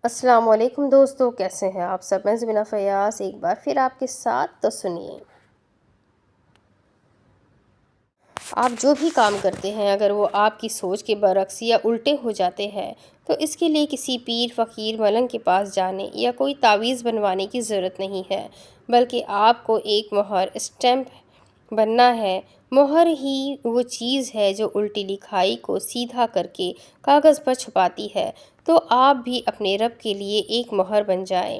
السلام علیکم دوستو، کیسے ہیں آپ سب؟ میں زمینہ فیاض ایک بار پھر آپ کے ساتھ۔ تو سنیے، آپ جو بھی کام کرتے ہیں اگر وہ آپ کی سوچ کے برعکس یا الٹے ہو جاتے ہیں تو اس کے لیے کسی پیر، فقیر، ملنگ کے پاس جانے یا کوئی تعویذ بنوانے کی ضرورت نہیں ہے، بلکہ آپ کو ایک مہر، اسٹیمپ بننا ہے۔ مہر ہی وہ چیز ہے جو الٹی لکھائی کو سیدھا کر کے کاغذ پر چھپاتی ہے۔ تو آپ بھی اپنے رب کے لیے ایک مہر بن جائیں،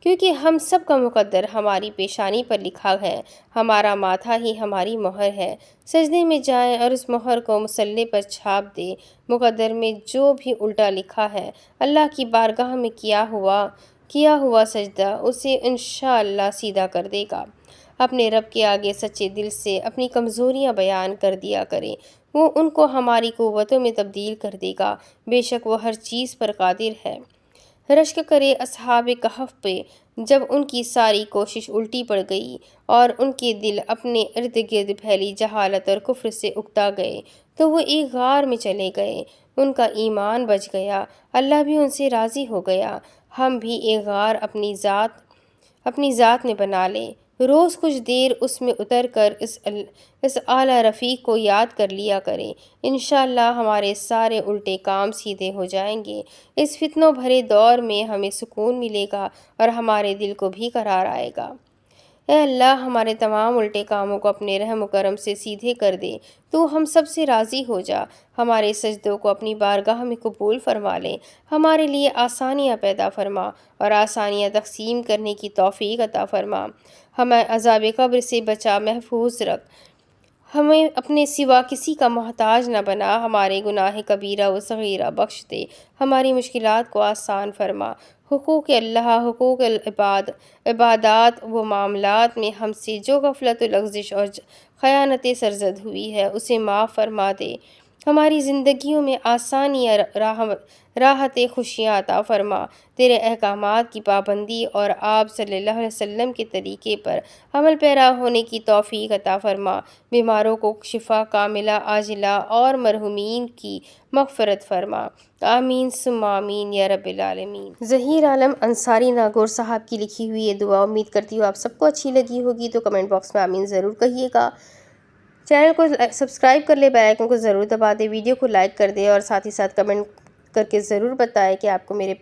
کیونکہ ہم سب کا مقدر ہماری پیشانی پر لکھا ہے، ہمارا ماتھا ہی ہماری مہر ہے۔ سجدے میں جائیں اور اس مہر کو مصلے پر چھاپ دیں۔ مقدر میں جو بھی الٹا لکھا ہے، اللہ کی بارگاہ میں کیا ہوا سجدہ اسے انشاءاللہ سیدھا کر دے گا۔ اپنے رب کے آگے سچے دل سے اپنی کمزوریاں بیان کر دیا کریں، وہ ان کو ہماری قوتوں میں تبدیل کر دے گا، بے شک وہ ہر چیز پر قادر ہے۔ رشک کرے اصحاب کہف پہ جب ان کی ساری کوشش الٹی پڑ گئی اور ان کے دل اپنے ارد گرد پھیلی جہالت اور کفر سے اکتا گئے تو وہ ایک غار میں چلے گئے۔ ان کا ایمان بچ گیا، اللہ بھی ان سے راضی ہو گیا۔ ہم بھی ایک غار اپنی ذات میں بنا لیں، روز کچھ دیر اس میں اتر کر اس اعلیٰ رفیق کو یاد کر لیا کریں، انشاءاللہ ہمارے سارے الٹے کام سیدھے ہو جائیں گے۔ اس فتنوں بھرے دور میں ہمیں سکون ملے گا اور ہمارے دل کو بھی قرار آئے گا۔ اے اللہ، ہمارے تمام الٹے کاموں کو اپنے رحم و کرم سے سیدھے کر دے، تو ہم سب سے راضی ہو جا، ہمارے سجدوں کو اپنی بارگاہ میں قبول فرما لے، ہمارے لیے آسانیاں پیدا فرما اور آسانیاں تقسیم کرنے کی توفیق عطا فرما، ہمیں عذاب قبر سے بچا محفوظ رکھ، ہمیں اپنے سوا کسی کا محتاج نہ بنا، ہمارے گناہ کبیرہ و صغیرہ بخش دے، ہماری مشکلات کو آسان فرما۔ حقوق اللہ، حقوق العباد، عبادات و معاملات میں ہم سے جو غفلت و لغزش اور خیانتیں سرزد ہوئی ہے اسے معاف فرما دے، ہماری زندگیوں میں آسانیاں، راحتیں، خوشیاں عطا فرما، تیرے احکامات کی پابندی اور آپ صلی اللہ علیہ وسلم کے طریقے پر عمل پیرا ہونے کی توفیق عطا فرما، بیماروں کو شفا کاملہ عاجلہ اور مرحومین کی مغفرت فرما، آمین ثم آمین یا رب العالمین۔ ظہیر عالم انصاری ناگور صاحب کی لکھی ہوئی یہ دعا امید کرتی ہوں آپ سب کو اچھی لگی ہوگی، تو کمنٹ باکس میں آمین ضرور کہیے گا۔ چینل کو سبسکرائب کر لیں، بیل آئیکن کو ضرور دبا دیں، ویڈیو کو لائک کر دیں اور ساتھ ہی ساتھ کمنٹ کر کے ضرور بتائیں کہ آپ کو میرے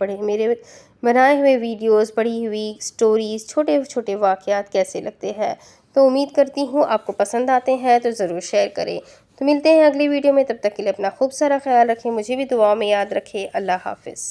بنائے ہوئے ویڈیوز، پڑھی ہوئی سٹوریز، چھوٹے چھوٹے واقعات کیسے لگتے ہیں۔ تو امید کرتی ہوں آپ کو پسند آتے ہیں، تو ضرور شیئر کریں۔ تو ملتے ہیں اگلی ویڈیو میں، تب تک کے لیے اپنا خوب سارا خیال رکھیں، مجھے بھی دعاؤں میں یاد رکھیں۔ اللہ حافظ۔